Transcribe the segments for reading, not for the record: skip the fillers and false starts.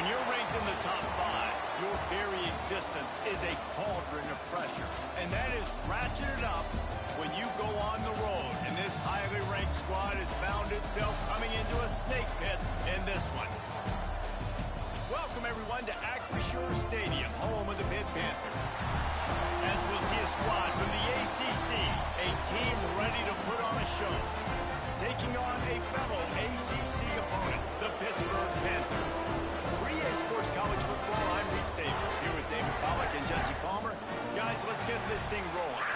When you're ranked in the top 5, your very existence is a cauldron of pressure. And that is ratcheted up when you go on the road. And this highly ranked squad has found itself coming into a snake pit in this one. Welcome, everyone, to Acrisure Stadium, home of the Pitt Panthers. As we'll see a squad from the ACC, a team ready to put on a show, taking on a fellow ACC opponent, the Pittsburgh Panthers. For EA Sports College Football, I'm Reese Davis, here with David Pollack and Jesse Palmer. Guys, let's get this thing rolling.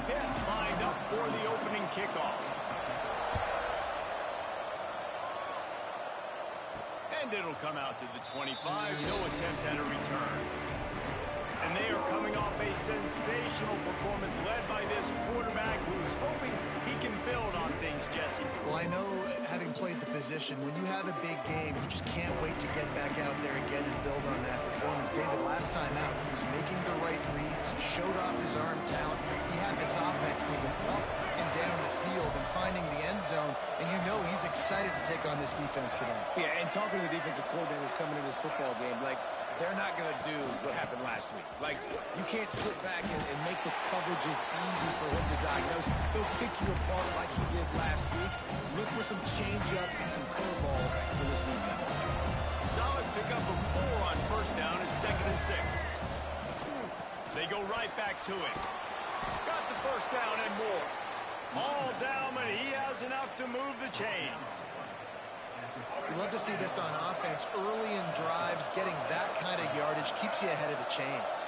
Pitt lined up for the opening kickoff. And it'll come out to the 25, no attempt at a return. And they are coming off a sensational performance led by this quarterback who's hoping he can build on things, Jesse. Well, I know, having played the position, when you have a big game, you just can't wait to get back out there again and build on that performance. David, last time out, he was making the right reads. He showed off his arm talent. He had this offense moving up and down the field and finding the end zone, and you know he's excited to take on this defense today. Yeah, and talking to the defensive coordinators coming in this football game, like, they're not going to do what happened last week. Like, you can't sit back and make the coverages easy for him to diagnose. He'll pick you apart like he did last week. Look for some change-ups and some curveballs for this defense. Solid pickup of 4 on first down and 2nd and 6. They go right back to it. Got the first down and more. All down, but he has enough to move the chains. We love to see this on offense. Early in drives, getting that kind of yardage keeps you ahead of the chains.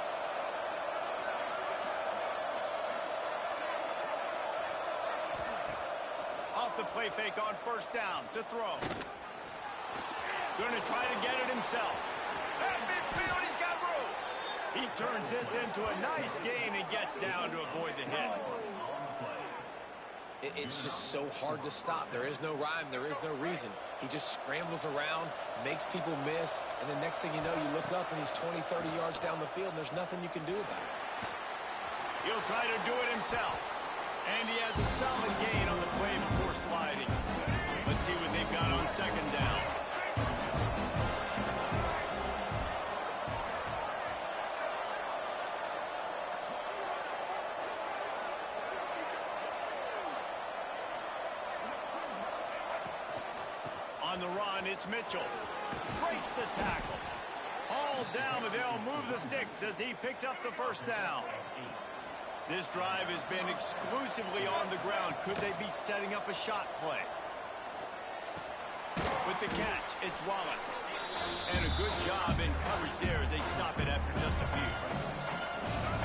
Off the play fake on first down to throw. Going to try to get it himself. At midfield, he's got room. He turns this into a nice gain and gets down to avoid the hit. It's just so hard to stop. There is no rhyme. There is no reason. He just scrambles around, makes people miss, and the next thing you know, you look up and he's 20, 30 yards down the field, and there's nothing you can do about it. He'll try to do it himself. And he has a solid gain on the play before sliding. Let's see what they've got on second down. On the run, it's Mitchell. Breaks the tackle. All down, but they'll move the sticks as he picks up the first down. This drive has been exclusively on the ground. Could they be setting up a shot play? With the catch, it's Wallace. And a good job in coverage there as they stop it after just a few.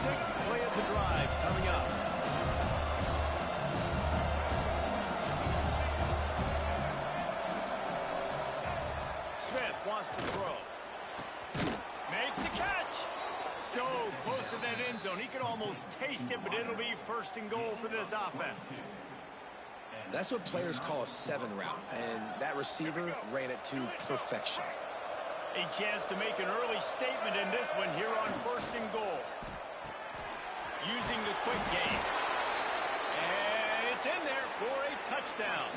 6th play of the drive coming up. Wants to throw. Makes the catch. So close to that end zone. He could almost taste it, but it'll be 1st and goal for this offense. That's what players call a 7 route, and that receiver ran it to perfection. A chance to make an early statement in this one here on 1st and goal. Using the quick game. And it's in there for a touchdown.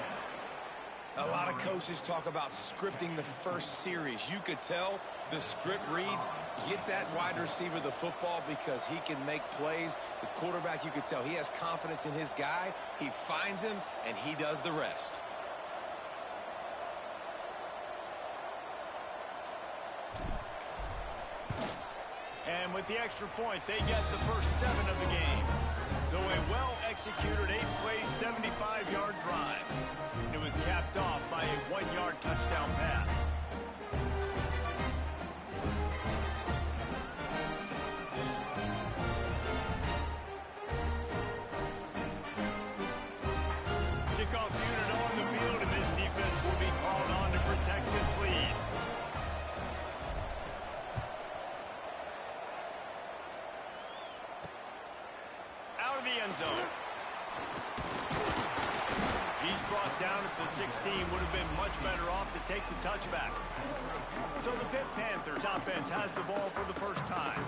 A lot of coaches talk about scripting the first series. You could tell the script reads, get that wide receiver the football because he can make plays. The quarterback, you could tell he has confidence in his guy. He finds him, and he does the rest. And with the extra point, they get the first 7 of the game. So a well-executed 8-play, 75-yard drive. It was capped off by a 1-yard touchdown pass. Kickoff unit on the field, and this defense will be called on to protect this lead. Out of the end zone. He's brought down at the 16. Would have been much better off to take the touchback. So the Pitt Panthers offense has the ball for the first time.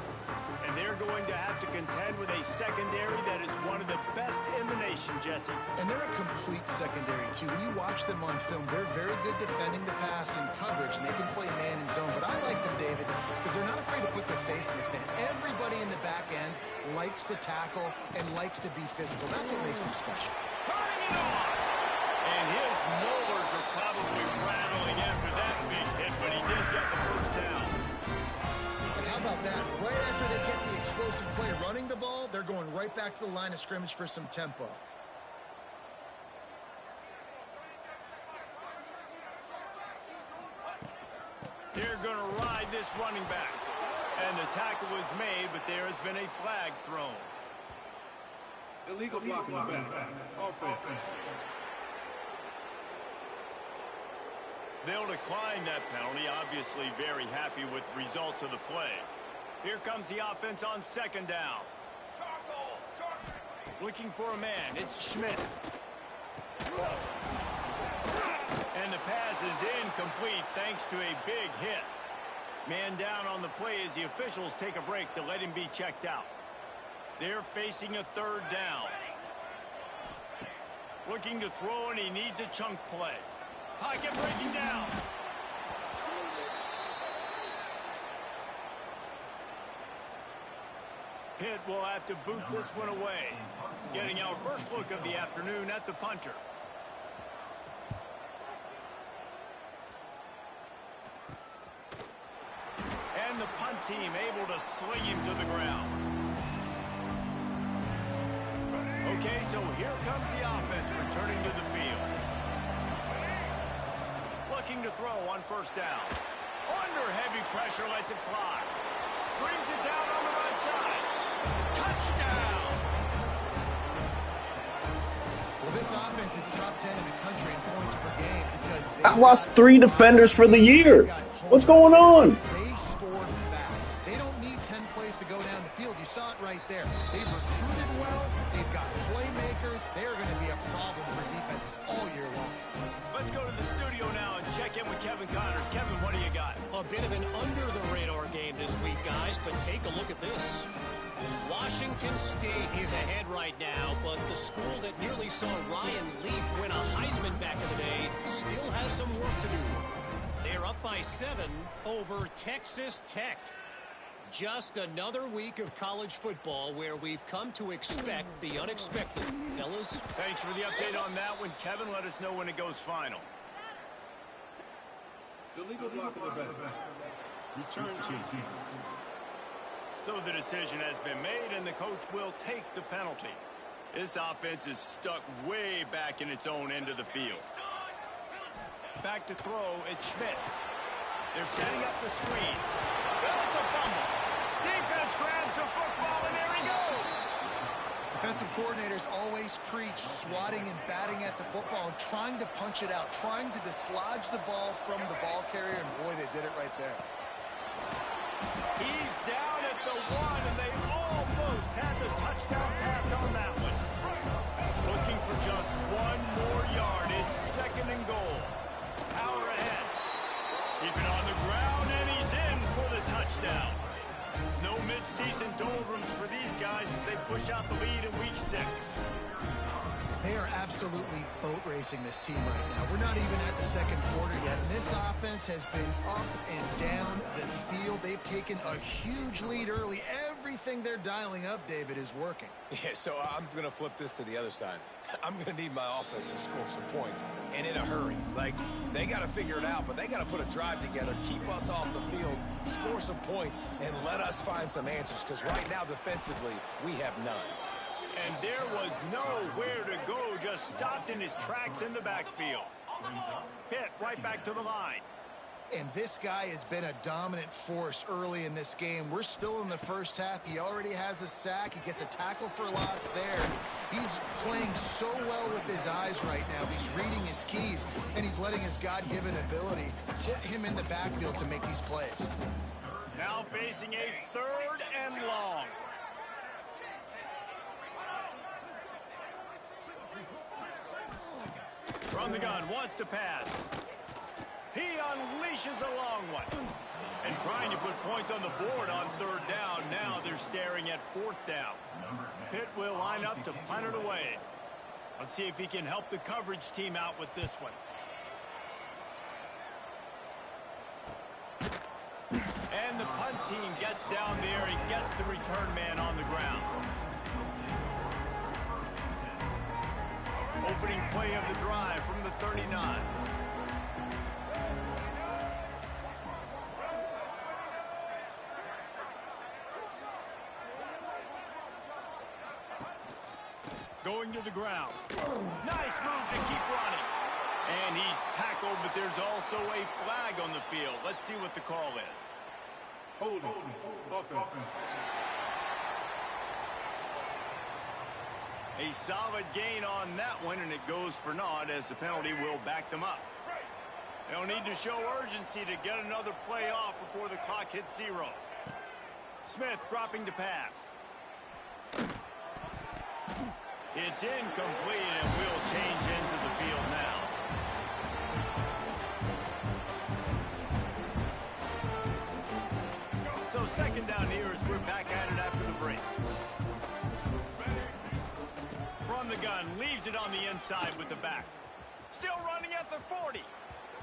And And they're going to have to contend with a secondary that is one of the best in the nation, Jesse. And they're a complete secondary, too. When you watch them on film, they're very good defending the pass and coverage, and they can play man and zone. But I like them, David, because they're not afraid to put their face in the fan. Everybody in the back end likes to tackle and likes to be physical. That's what makes them special. Turning it on! And his molars are probably rattling after that big hit, but he did get the first down. And how about that? Right after they get the explosive play running the ball, they're going right back to the line of scrimmage for some tempo. They're going to ride this running back. And the tackle was made, but there has been a flag thrown. Illegal block in the back. Offense. They'll decline that penalty, obviously very happy with results of the play. Here comes the offense on second down. Looking for a man, it's Schmidt. And the pass is incomplete thanks to a big hit. Man down on the play as the officials take a break to let him be checked out. They're facing a third down. Looking to throw, and he needs a chunk play. Pocket breaking down. Pitt will have to boot this one away. Getting our first look of the afternoon at the punter. And the punt team able to sling him to the ground. Okay, so here comes the offense returning to the field. Looking to throw on first down. Under heavy pressure, lets it fly. Brings it down on the right side. Touchdown! Well, this offense is top 10 in the country in points per game because I lost 3 defenders for the year. What's going on? They scored fast. They don't need 10 plays to go down the field. You saw it right there. They've recruited well. They've got playmakers. They're going to be a problem for defenses all year long. Let's go to the studio now and check in with Kevin Connors. Kevin, what do you got? A bit of an under-the-radar game this week, guys, but take a look at this. Washington State is ahead right now, but the school that nearly saw Ryan Leaf win a Heisman back in the day still has some work to do. They're up by 7 over Texas Tech. Just another week of college football where we've come to expect the unexpected. Fellas? Thanks for the update on that one, Kevin. Let us know when it goes final. Illegal block in the back. Return team. So the decision has been made, and the coach will take the penalty. This offense is stuck way back in its own end of the field. Back to throw, it's Schmidt. They're setting up the screen. It's a fumble. Defense grabs the football, and there he goes. Defensive coordinators always preach swatting and batting at the football and trying to punch it out, trying to dislodge the ball from the ball carrier, and boy, they did it right there. He's down at the 1, and they almost had the touchdown pass on that one. Looking for just 1 more yard. It's 2nd and goal. Power ahead. Keep it on the ground, and he's in for the touchdown. No mid-season doldrums for these guys as they push out the lead in week 6. They are absolutely boat racing this team right now. We're not even at the second quarter yet, and this offense has been up and down the field. They've taken a huge lead early. Everything they're dialing up, David, is working. Yeah, so I'm going to flip this to the other side. I'm going to need my offense to score some points, and in a hurry. Like, they got to figure it out, but they got to put a drive together, keep us off the field, score some points, and let us find some answers, because right now, defensively, we have none. And there was nowhere to go, just stopped in his tracks in the backfield. Pitt right back to the line. And this guy has been a dominant force early in this game. We're still in the first half. He already has a sack. He gets a tackle for loss there. He's playing so well with his eyes right now. He's reading his keys, and he's letting his God-given ability put him in the backfield to make these plays. Now facing a 3rd and long. From the gun, wants to pass. He unleashes a long one. And trying to put points on the board on 3rd down. Now they're they're staring at 4th down. Pitt will line up to punt it away. Let's see if he can help the coverage team out with this one. And the punt team gets down there and gets the return man on the ground. Opening play of the drive from the 39. Going to the ground. Nice move to keep running. And he's tackled, but there's also a flag on the field. Let's see what the call is. Holding. Offense. A solid gain on that one, and it goes for naught as the penalty will back them up. They'll need to show urgency to get another play off before the clock hits 0. Smith dropping to pass. It's incomplete, and will change into the field now. So 2nd down here as we're back at it after the break. From the gun, leaves it on the inside with the back. Still running at the 40.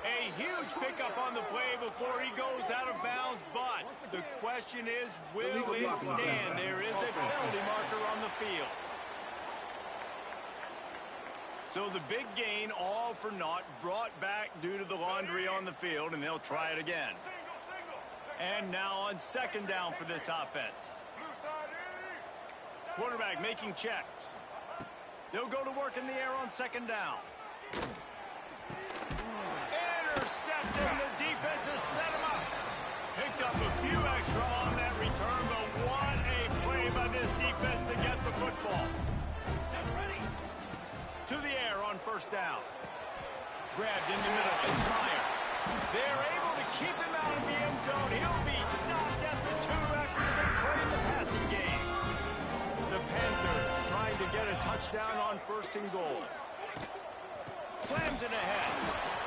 A huge pickup on the play before he goes out of bounds, but the question is, will it stand? There is a penalty marker on the field. So the big gain, all for naught, brought back due to the laundry on the field, and they'll try it again. And now on 2nd down for this offense. Quarterback making checks. They'll go to work in the air on 2nd down. Intercepted. The defense has set him up. Picked up a few extra on that return, but what a play by this defense to get the football. To the air on 1st down. Grabbed in the middle. It's Meyer. They're able to keep him out of the end zone. He'll be stopped at the 2 after the big play in the passing game. The Panthers trying to get a touchdown on 1st and goal. Slams it ahead.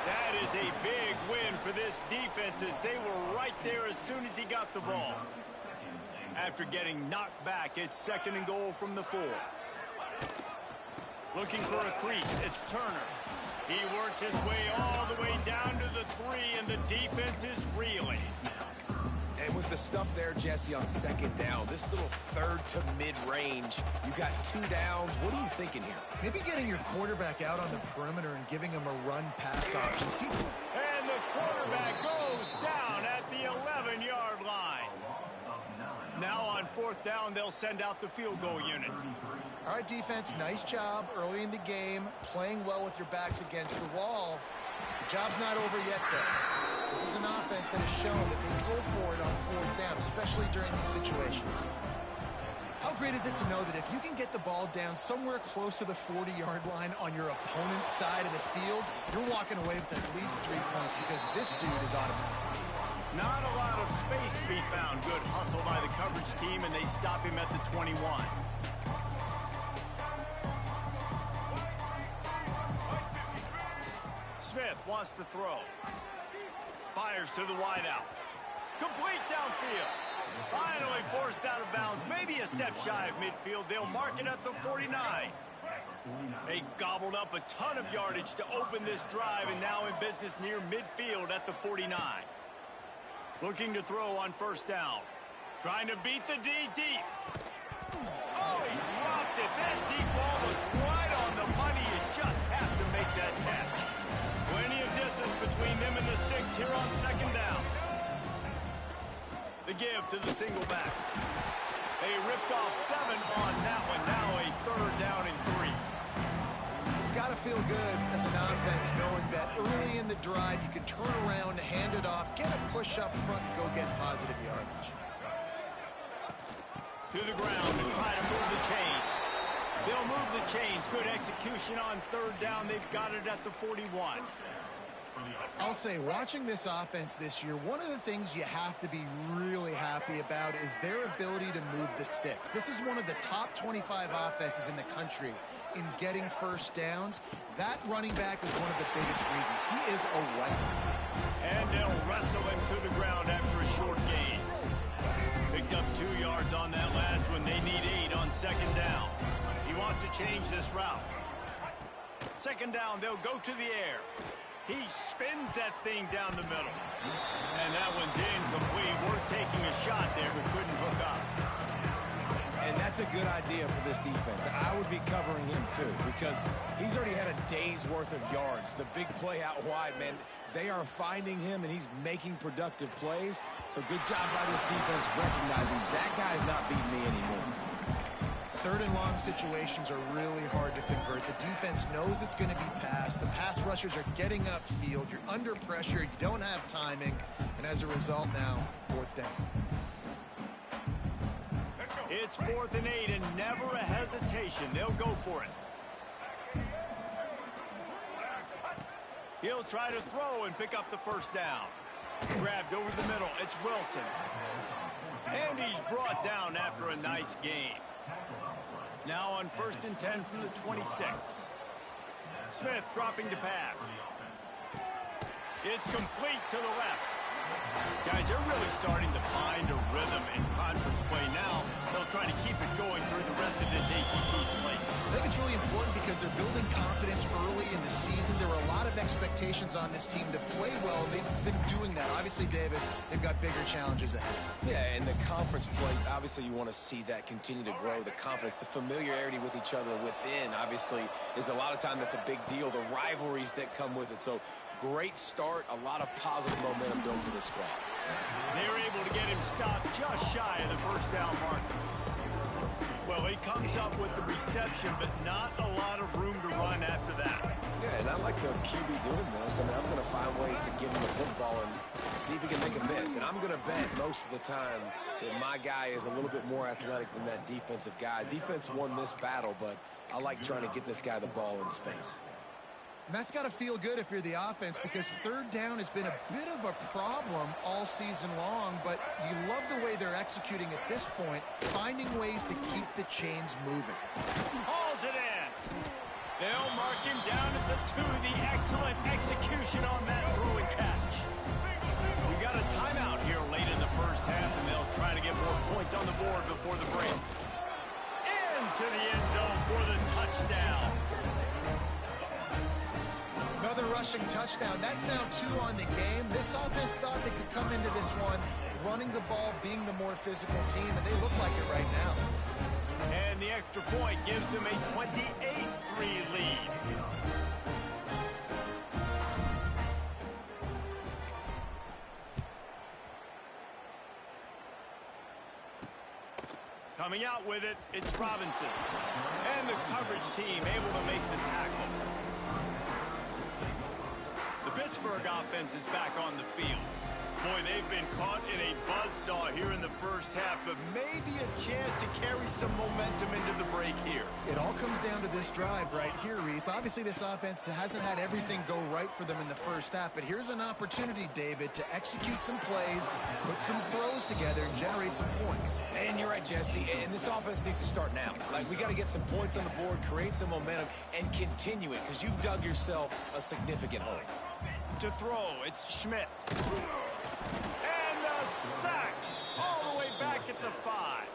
That is a big win for this defense as they were right there as soon as he got the ball. After getting knocked back, it's 2nd and goal from the 4. Looking for a crease. It's Turner. He works his way all the way down to the 3, and the defense is reeling. And with the stuff there, Jesse, on 2nd down, this little 3rd to mid-range, you got 2 downs. What are you thinking here? Maybe getting your quarterback out on the perimeter and giving him a run-pass option. See? And the quarterback goes down at the 11-yard line. Now on 4th down, they'll send out the field goal unit. All right, defense, nice job early in the game, playing well with your backs against the wall. The job's not over yet, though. This is an offense that has shown that they go for it on 4th down, especially during these situations. How great is it to know that if you can get the ball down somewhere close to the 40-yard line on your opponent's side of the field, you're walking away with at least 3 points because this dude is automatic. Not a lot of space to be found. Good hustle by the coverage team, and they stop him at the 21. Smith wants to throw. Fires to the wideout. Complete downfield. Finally forced out of bounds. Maybe a step shy of midfield. They'll mark it at the 49. They gobbled up a ton of yardage to open this drive, and now in business near midfield at the 49. Looking to throw on 1st down. Trying to beat the D deep. Oh, he dropped it. That deep ball was right on the money. You just have to make that catch. Plenty of distance between them and the sticks here on 2nd down. The give to the single back. They ripped off 7 on that one. Now a 3rd down and 3. It's got to feel good as an offense knowing that early in the drive you can turn around, hand it off, get a push up front, and go get positive yardage. To the ground to try to move the chains. They'll move the chains. Good execution on 3rd down. They've got it at the 41. I'll say, watching this offense this year, one of the things you have to be really happy about is their ability to move the sticks. This is one of the top 25 offenses in the country in getting 1st downs. That running back is one of the biggest reasons. He is a weapon. And they'll wrestle him to the ground after a short gain. Picked up 2 yards on that last second down. He wants to change this route. Second down, they'll go to the air. He spins that thing down the middle. And that one's incomplete. We're taking a shot there, but couldn't hook up. And that's a good idea for this defense. I would be covering him too, because he's already had a day's worth of yards. The big play out wide, man, they are finding him, and he's making productive plays. So good job by this defense recognizing that guy's not beating me anymore. Third and long situations are really hard to convert. The defense knows it's going to be passed. The pass rushers are getting upfield. You're under pressure. You don't have timing. And as a result now, fourth down. It's 4th and 8 and never a hesitation. They'll go for it. He'll try to throw and pick up the first down. Grabbed over the middle. It's Wilson. And he's brought down after a nice gain. Now on 1st and 10 from the 26. Smith dropping to pass. It's complete to the left. Guys, they're really starting to find a rhythm in conference play now. They'll try to keep it going through the rest of this ACC slate. I think it's really important because they're building confidence early in the season. There were a lot of expectations on this team to play well. They've been doing that. Obviously, David, they've got bigger challenges ahead. Yeah, and the conference play, obviously you want to see that continue to grow. The confidence, the familiarity with each other within, obviously, is a lot of time that's a big deal. The rivalries that come with it. So great start, a lot of positive momentum built for this squad. They're able to get him stopped just shy of the first down marker. Well, he comes up with the reception, but not a lot of room to run after that. Yeah, and I like the QB doing this. I mean, I'm going to find ways to give him the football and see if he can make a miss. And I'm going to bet most of the time that my guy is a little bit more athletic than that defensive guy. Defense won this battle, but I like trying to get this guy the ball in space. And that's got to feel good if you're the offense, because third down has been a bit of a problem all season long, but you love the way they're executing at this point, finding ways to keep the chains moving. Hauls it in. They'll mark him down at the 2. The excellent execution on that throw and catch. We got a timeout here late in the first half, and they'll try to get more points on the board before the break. Into the end zone for the touchdown. Another rushing touchdown. That's now 2 on the game. This offense thought they could come into this one running the ball, being the more physical team, and they look like it right now. And the extra point gives them a 28-3 lead. Coming out with it, it's Robinson. And the coverage team able to make the tackle. The Pittsburgh offense is back on the field. Boy, they've been caught in a buzzsaw here in the first half, but maybe a chance to carry some momentum into the break here. It all comes down to this drive right here, Reese. Obviously, this offense hasn't had everything go right for them in the first half, but here's an opportunity, David, to execute some plays, put some throws together, and generate some points. And you're right, Jesse, and this offense needs to start now. Like, we got to get some points on the board, create some momentum, and continue it, because you've dug yourself a significant hole. To throw, it's Schmidt. And a sack all the way back at the 5.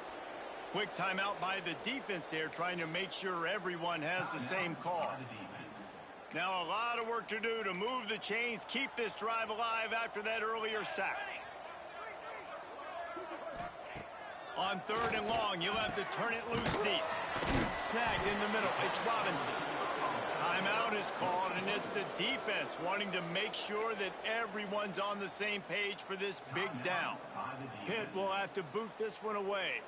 Quick timeout by the defense there, trying to make sure everyone has the same call. Now a lot of work to do to move the chains, keep this drive alive after that earlier sack. On 3rd and long, you'll have to turn it loose deep. Snagged in the middle, it's Robinson. Timeout is called, and it's the defense wanting to make sure that everyone's on the same page for this big down. Pitt will have to boot this one away.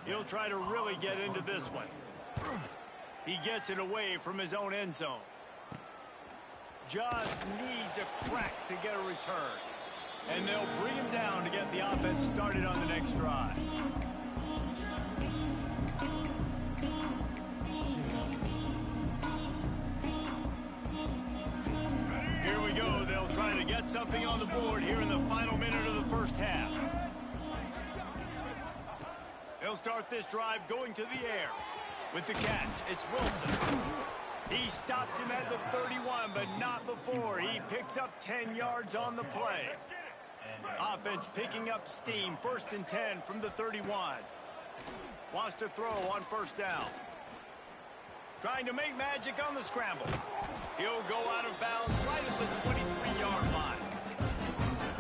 He'll try to really get into this one. He gets it away from his own end zone. Just needs a crack to get a return. And they'll bring him down to get the offense started on the next drive. Here we go. They'll try to get something on the board here in the final minute of the first half. They'll start this drive going to the air. With the catch, it's Wilson. He stops him at the 31, but not before. He picks up 10 yards on the play. Offense picking up steam. 1st and 10 from the 31. Wants to throw on first down. Trying to make magic on the scramble. He'll go out of bounds right at the 23-yard line.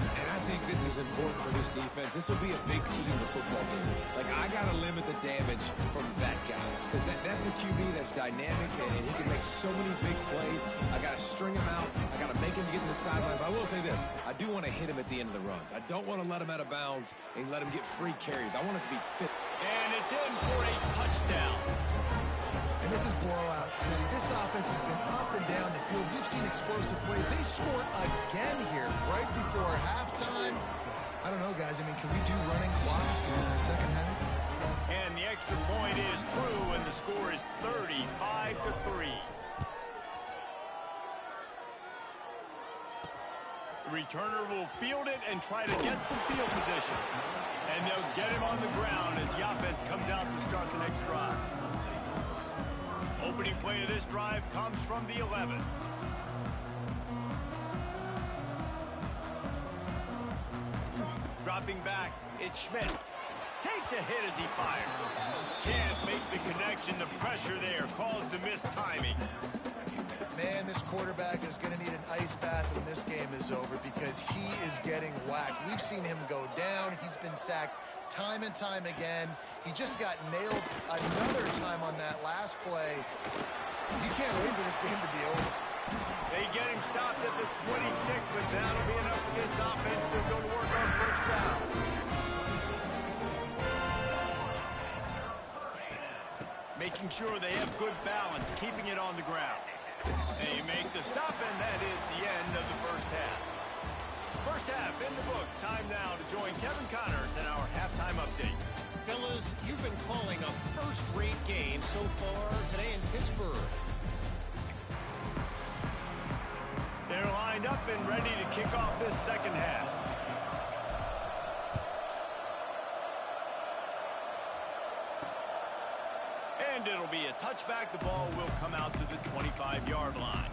And I think this is important for this defense. This will be a big key in the football game. Like, I got to limit the damage from that guy. Because that's a QB that's dynamic, and he can make so many big plays. I got to string him out. I got to make him get to the sideline. But I will say this. I do want to hit him at the end of the runs. I don't want to let him out of bounds and let him get free carries. I want it to be fit. And it's in for a touchdown. And this is blowout city. This offense has been up and down the field. We've seen explosive plays. They scored again here right before halftime. I don't know, guys. I mean, can we do running clock in the second half? And the extra point is true, and the score is 35-3. The returner will field it and try to get some field position. And they'll get him on the ground as the offense comes out to start the next drive. Opening play of this drive comes from the 11. Dropping back, it's Schmidt. Takes a hit as he fires. Can't make the connection. The pressure there caused the missed timing. Man, this quarterback is going to need an ice bath when this game is over because he is getting whacked. We've seen him go down. He's been sacked time and time again. He just got nailed another time on that last play. You can't wait for this game to be over. They get him stopped at the 26, but that'll be enough for this offense to go to work on first down. Making sure they have good balance, keeping it on the ground. They make the stop, and that is the end of the first half. First half in the books. Time now to join Kevin Connors in our halftime update. Fellas, you've been calling a first-rate game so far today in Pittsburgh. They're lined up and ready to kick off this second half. And it'll be a touchback. The ball will come out to the 25-yard line.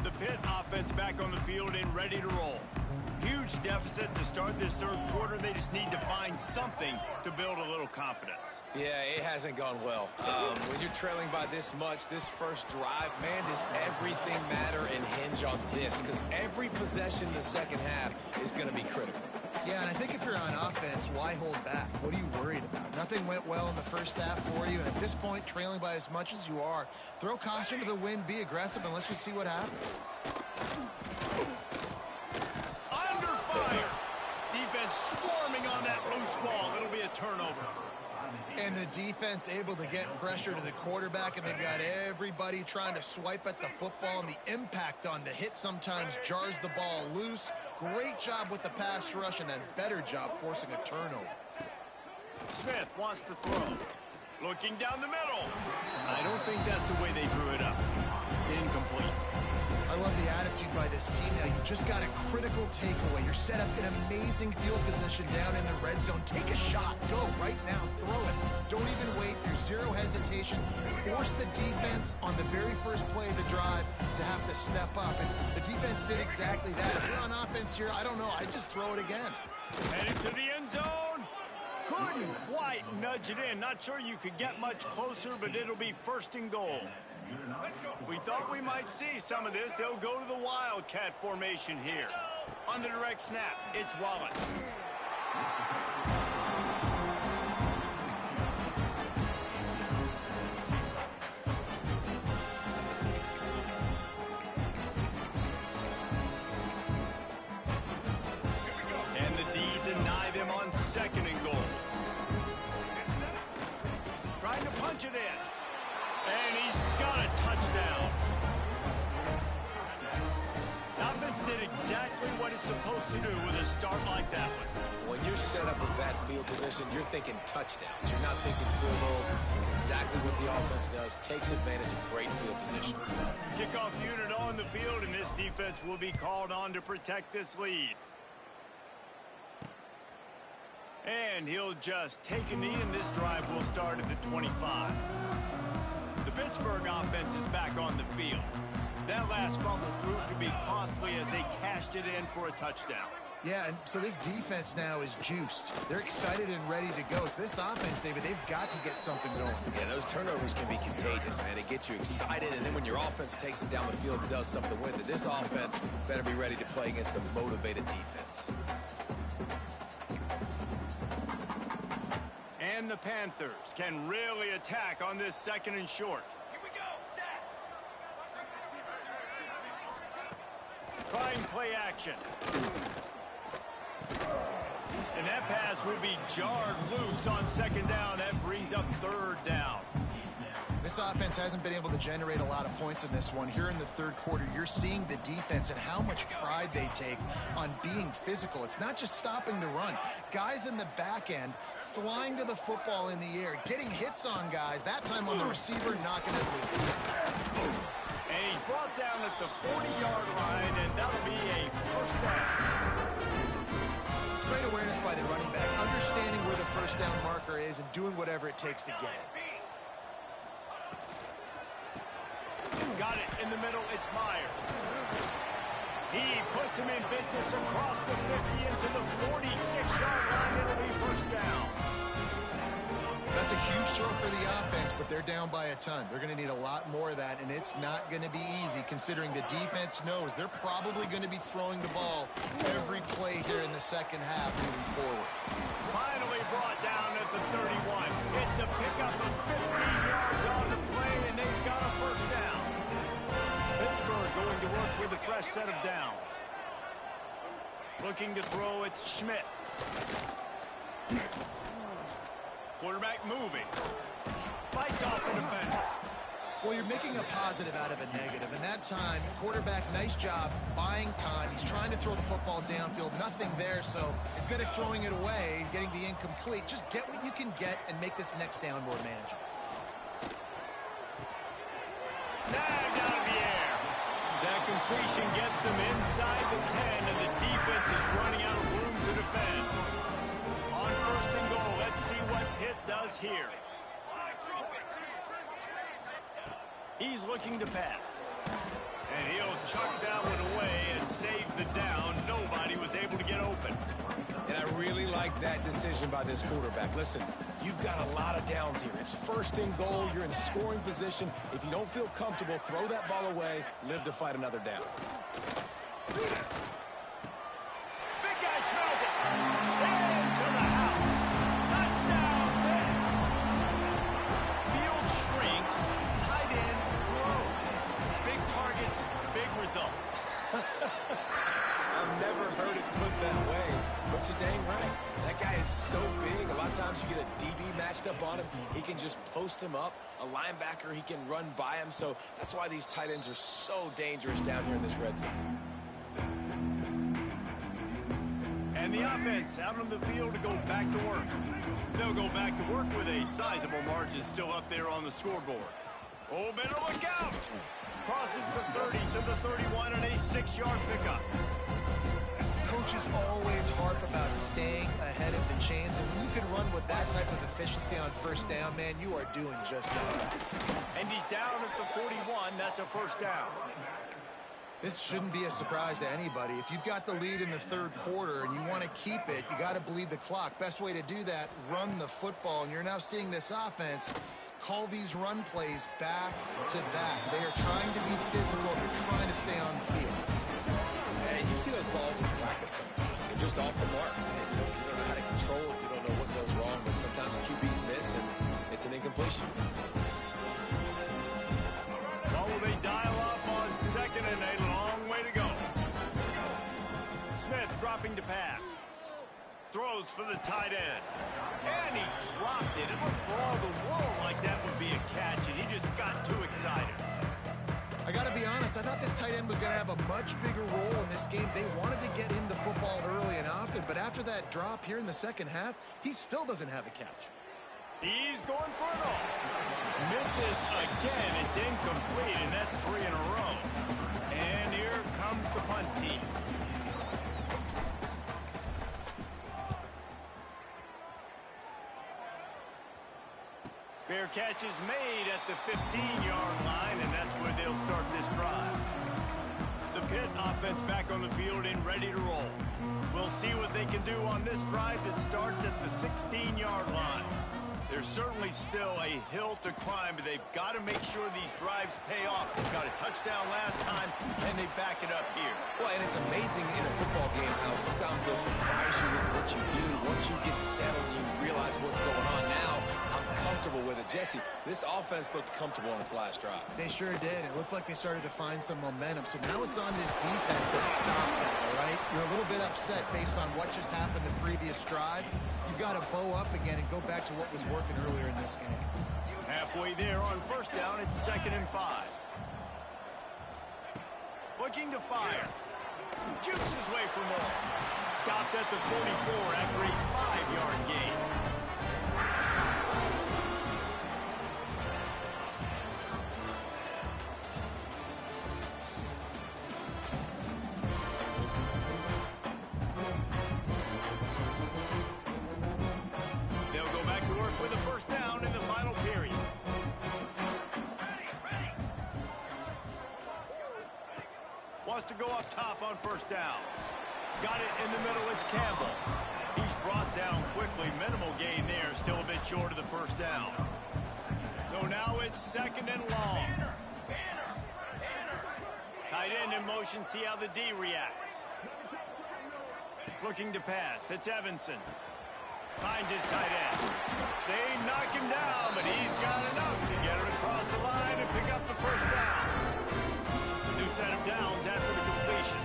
The Pitt offense back on the field and ready to roll. Huge deficit to start this third quarter. They just need to find something to build a little confidence. Yeah, it hasn't gone well. When you're trailing by this much, this first drive, man, does everything matter and hinge on this? Because every possession in the second half is going to be critical. Yeah, and I think if you're on offense, why hold back? What are you worried about? Nothing went well in the first half for you, and at this point, trailing by as much as you are, throw caution to the wind, be aggressive, and let's just see what happens. Under fire. Defense swarming on that loose ball. It'll be a turnover. And the defense able to get pressure to the quarterback, and they've got everybody trying to swipe at the football, and the impact on the hit sometimes jars the ball loose. Great job with the pass rush, and then better job forcing a turnover. Smith wants to throw. Looking down the middle. I don't think that's the way they drew it up. Incomplete. I love the attitude by this team now. You just got a critical takeaway. You're set up in amazing field position down in the red zone. Take a shot. Go right now. Throw it. Don't even wait. There's zero hesitation. Force the defense on the very first play of the drive to have to step up. And the defense did exactly that. If you're on offense here, I don't know. I'd just throw it again. Heading to the end zone. Couldn't quite nudge it in. Not sure you could get much closer, but it'll be first and goal. We thought we might see some of this. They'll go to the Wildcat formation here. On the direct snap, it's Wallen. And the D deny them on second and goal. Trying to punch it in. And he's got a touchdown. The offense did exactly what it's supposed to do with a start like that one. When you're set up with that field position, you're thinking touchdowns. You're not thinking field goals. It's exactly what the offense does. Takes advantage of great field position. Kickoff unit on the field, and this defense will be called on to protect this lead. And he'll just take a knee, and this drive will start at the 25. The Pittsburgh offense is back on the field. That last fumble proved to be costly as they cashed it in for a touchdown. Yeah, and so this defense now is juiced. They're excited and ready to go. So this offense, David, they've got to get something going. Yeah, those turnovers can be contagious, man. It gets you excited, and then when your offense takes it down the field and does something with it, this offense better be ready to play against a motivated defense. And the Panthers can really attack on this 2nd and short. Here we go, set. Trying play action. And that pass will be jarred loose on 2nd down. That brings up 3rd down. This offense hasn't been able to generate a lot of points in this one. Here in the 3rd quarter, you're seeing the defense and how much pride they take on being physical. It's not just stopping the run. Guys in the back end flying to the football in the air, getting hits on guys, that time on the receiver, knocking it loose. And he's brought down at the 40-yard line, and that'll be a 1st down. It's great awareness by the running back, understanding where the 1st down marker is and doing whatever it takes to get it. Got it in the middle. It's Meyer. He puts him in business across the 50 into the 46-yard line. It'll be 1st down. That's a huge throw for the offense, but they're down by a ton. They're going to need a lot more of that, and it's not going to be easy considering the defense knows they're probably going to be throwing the ball every play here in the 2nd half moving forward. Finally brought down at the 31. It's a pickup of 15 yards on the play, and they've got a 1st down. Pittsburgh going to work with a fresh set of downs. Looking to throw, it's Schmidt. Quarterback moving. Fights off the defender. Well, you're making a positive out of a negative, and that time, quarterback, nice job buying time. He's trying to throw the football downfield, nothing there, so instead of throwing it away and getting the incomplete, just get what you can get and make this next down more manageable. Snagged out of the air. That completion gets them inside the 10, and the defense is running out of room to defend. On 1st and goal, let's see what Pitt does here. He's looking to pass. And he'll chuck that one away and save the down. Nobody was able to get open. And I really like that decision by this quarterback. Listen, you've got a lot of downs here. It's 1st and goal. You're in scoring position. If you don't feel comfortable, throw that ball away. Live to fight another down. Big guy smells it. Into the house. Touchdown, Pitt. Field shrinks. Tight end grows. Big targets, big results. I've never heard it put that way, but you're dang right. That guy is so big. A lot of times you get a DB matched up on him. He can just post him up. A linebacker, he can run by him. So that's why these tight ends are so dangerous down here in this red zone. And the offense out on the field to go back to work. They'll go back to work with a sizable margin still up there on the scoreboard. Oh, better look out! Crosses the 30 to the 31 and a 6-yard pickup. Coaches always harp about staying ahead of the chains, and when you can run with that type of efficiency on 1st down, man, you are doing just that. And he's down at the 41. That's a 1st down. This shouldn't be a surprise to anybody. If you've got the lead in the 3rd quarter and you want to keep it, you got to bleed the clock. Best way to do that, run the football. And you're now seeing this offense call these run plays back to back. They are trying to be physical. They're trying to stay on the field. And you see those balls in practice sometimes. They're just off the mark. And you don't know how to control it. You don't know what goes wrong. But sometimes QBs miss, and it's an incompletion. Well, will they dial up on 2nd and a long way to go. Smith dropping to pass. Throws for the tight end. And he dropped it. It looked for all the world like that would be a catch, and he just got too excited. I got to be honest, I thought this tight end was going to have a much bigger role in this game. They wanted to get him the football early and often, but after that drop here in the 2nd half, he still doesn't have a catch. He's going for it all. Misses again. It's incomplete, and that's 3 in a row. And here comes the punt team. Fair catch is made at the 15-yard line, and that's where they'll start this drive. The Pitt offense back on the field and ready to roll. We'll see what they can do on this drive that starts at the 16-yard line. There's certainly still a hill to climb, but they've got to make sure these drives pay off. They got a touchdown last time, and they back it up here. Well, and it's amazing in a football game how sometimes they'll surprise you with what you do. Once you get settled, you realize what's going on. Now, I'm comfortable with it. Jesse, this offense looked comfortable on its last drive. They sure did. It looked like they started to find some momentum. So now it's on this defense to stop that, all right? You're a little bit upset based on what just happened the previous drive. You've got to bow up again and go back to what was working earlier in this game. Halfway there on first down, it's 2nd and 5. Looking to fire. Jukes his way for more. Stopped at the 44 after a 5-yard gain. Wants to go up top on first down. Got it in the middle, it's Campbell. He's brought down quickly. Minimal gain there, still a bit short of the first down. So now it's 2nd and long. Tight end in motion, see how the D reacts. Looking to pass, it's Evanson. Finds his tight end. They knock him down, but he's got enough to get it across the line and pick up the first down. New set of downs after the completion.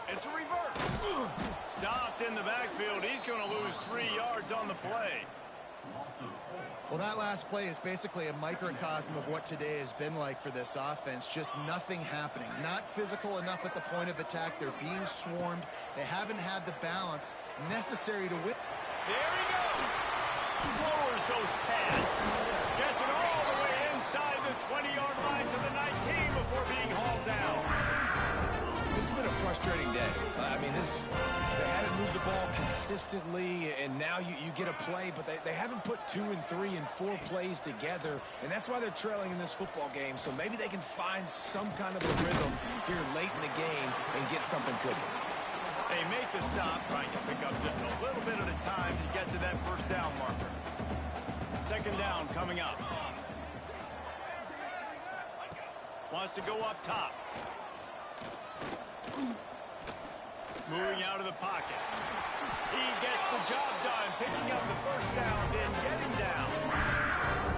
It's a reverse. Stopped in the backfield. He's going to lose 3 yards on the play. Well, that last play is basically a microcosm of what today has been like for this offense. Just nothing happening. Not physical enough at the point of attack. They're being swarmed. They haven't had the balance necessary to win. There he goes. Lowers those pads. Gets it all the way inside the 20-yard line to the 19 before being hauled down. This has been a frustrating day. I mean, they haven't moved the ball consistently, and now you get a play, but they haven't put 2 and 3 and 4 plays together, and that's why they're trailing in this football game. So maybe they can find some kind of a rhythm here late in the game and get something cooking. They make the stop, trying to pick up just a little bit at a time to get to that first down marker. 2nd down coming up. Wants to go up top. Moving out of the pocket. He gets the job done, picking up the first down, then getting down.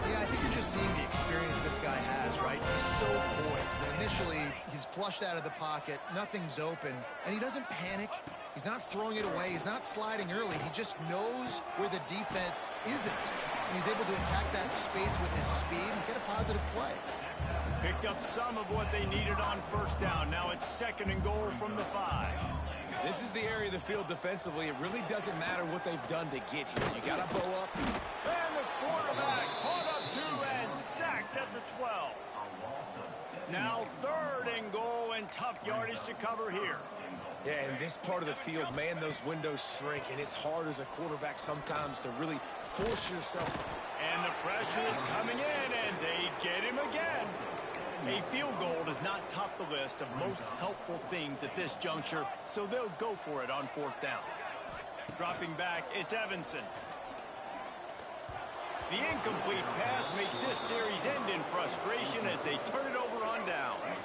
Yeah, I think you're just seeing the experience this guy has, right? He's so poised that initially he's flushed out of the pocket, nothing's open, and he doesn't panic. He's not throwing it away. He's not sliding early. He just knows where the defense isn't. And he's able to attack that space with his speed and get a positive play. Picked up some of what they needed on first down. Now it's 2nd and goal from the 5. This is the area of the field defensively. It really doesn't matter what they've done to get here. You got to bow up. And the quarterback caught up to and sacked at the 12. Now 3rd and goal and tough yardage to cover here. Yeah, in this part of the field, man, those windows shrink, and it's hard as a quarterback sometimes to really force yourself. And the pressure is coming in, and they get him again. A field goal does not top the list of most helpful things at this juncture, so they'll go for it on 4th down. Dropping back, it's Evanson. The incomplete pass makes this series end in frustration as they turn it over on downs.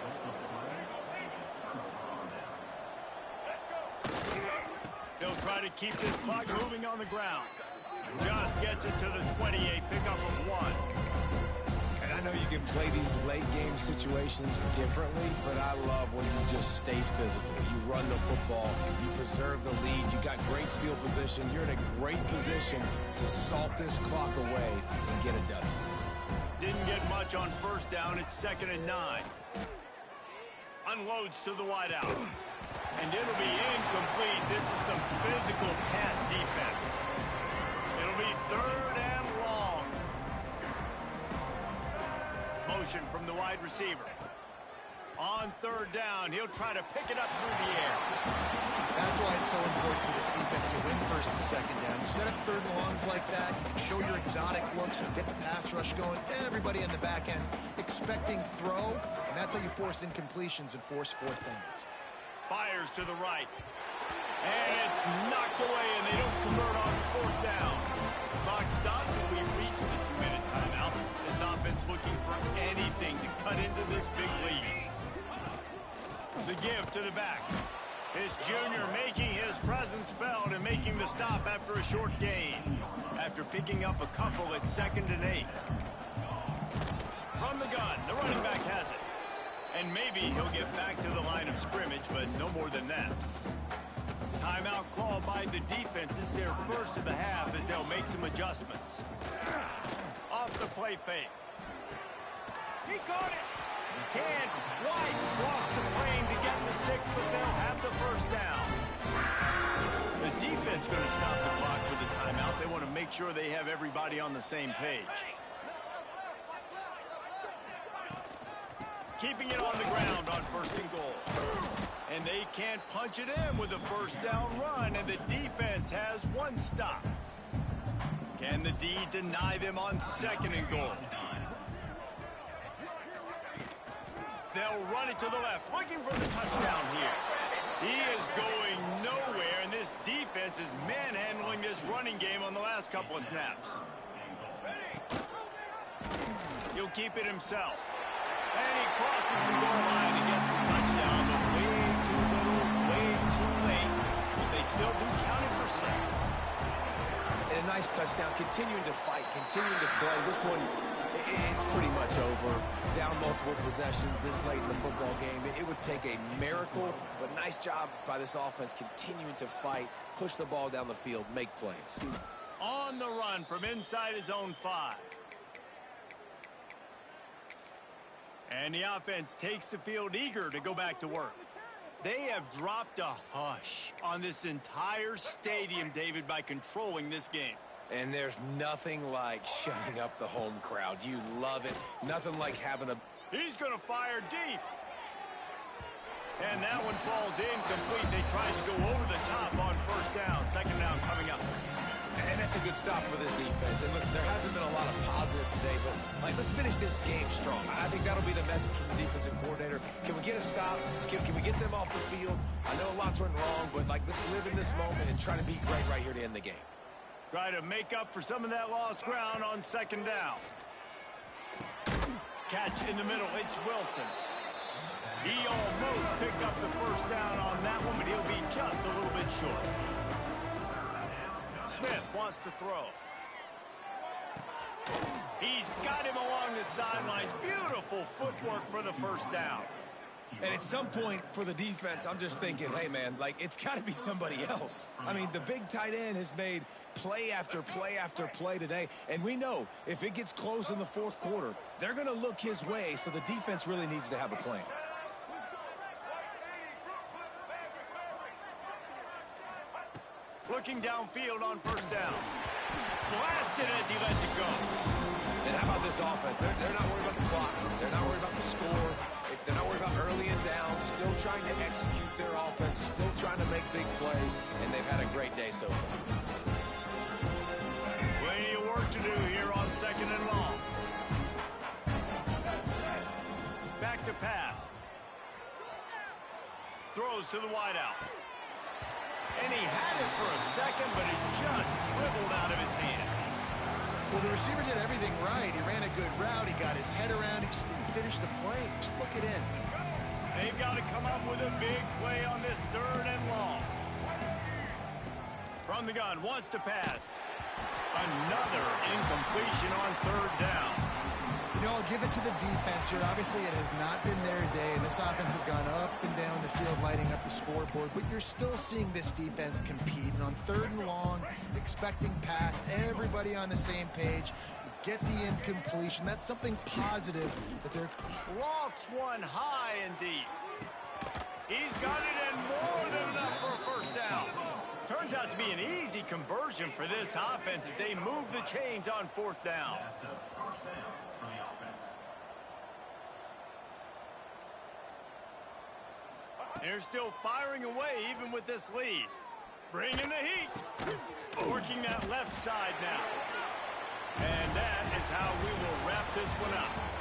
They'll try to keep this clock moving on the ground. Just gets it to the 28, pickup of 1. And I know you can play these late game situations differently, but I love when you just stay physical. You run the football, you preserve the lead, you got great field position, you're in a great position to salt this clock away and get it done. Didn't get much on first down, it's 2nd and 9. Unloads to the wideout. And it'll be incomplete. This is some physical pass defense. It'll be 3rd and long. Motion from the wide receiver. On 3rd down, he'll try to pick it up through the air. That's why it's so important for this defense to win first and second down. You set up third and longs like that, you can show your exotic looks, you get the pass rush going, everybody in the back end expecting throw, and that's how you force incompletions and force fourth downs. Fires to the right. And it's knocked away, and they don't convert on fourth down. Clock stops, and we reach the 2-minute timeout. This offense looking for anything to cut into this big lead. The give to the back. His junior making his presence felt and making the stop after a short gain. After picking up a couple at 2nd and 8. From the gun, the running back has it. And maybe he'll get back to the line of scrimmage, but no more than that. Timeout called by the defense. It's their first of the half as they'll make some adjustments. Off the play fake. He caught it. Can't quite cross the plane to get the 6, but they'll have the first down. The defense going to stop the clock with the timeout. They want to make sure they have everybody on the same page. Keeping it on the ground on 1st and goal. And they can't punch it in with a first down run, and the defense has one stop. Can the D deny them on 2nd and goal? They'll run it to the left, looking for the touchdown here. He is going nowhere, and this defense is manhandling this running game on the last couple of snaps. He'll keep it himself. And he crosses the goal line and gets the touchdown, but way too little, way too late. But they still do count it for 6. And a nice touchdown, continuing to fight, continuing to play. This one, it's pretty much over. Down multiple possessions this late in the football game. It would take a miracle, but nice job by this offense continuing to fight, push the ball down the field, make plays. On the run from inside his own 5. And the offense takes the field eager to go back to work. They have dropped a hush on this entire stadium, David, by controlling this game. And there's nothing like shutting up the home crowd. You love it. Nothing like having a... He's going to fire deep. And that one falls incomplete. They tried to go over the top on 1st down. 2nd down coming up. And that's a good stop for this defense. And listen, there hasn't been a lot of positive today, but let's finish this game strong. I think that'll be the message from the defensive coordinator. Can we get a stop? Can we get them off the field? I know lots went wrong, but let's live in this moment and try to be great right here to end the game. Try to make up for some of that lost ground on 2nd down. Catch in the middle. It's Wilson. He almost picked up the first down on that one, but he'll be just a little bit short. Smith wants to throw. He's got him along the sidelines. Beautiful footwork for the first down. And at some point for the defense, I'm just thinking, hey, man, it's got to be somebody else. I mean, the big tight end has made play after play after play today. And we know if it gets close in the 4th quarter, they're going to look his way, so the defense really needs to have a plan. Looking downfield on 1st down. Blasted as he lets it go. And how about this offense? They're not worried about the clock. They're not worried about the score. They're not worried about early and down. Still trying to execute their offense. Still trying to make big plays. And they've had a great day so far. Plenty of work to do here on 2nd and long. Back to pass. Throws to the wideout. And he had it for a second, but it just dribbled out of his hands. Well, the receiver did everything right. He ran a good route. He got his head around. He just didn't finish the play. Just look it in. They've got to come up with a big play on this 3rd and long. From the gun, wants to pass. Another incompletion on 3rd down. I'll give it to the defense here. Obviously, it has not been their day, and this offense has gone up and down the field, lighting up the scoreboard, but you're still seeing this defense compete. And on 3rd and long, expecting pass, everybody on the same page, get the incompletion. That's something positive that they're... Lofts one high and deep. He's got it and more than enough for a first down. Turns out to be an easy conversion for this offense as they move the chains on 4th down. They're still firing away even with this lead. Bringing the heat. Working that left side now. And that is how we will wrap this one up.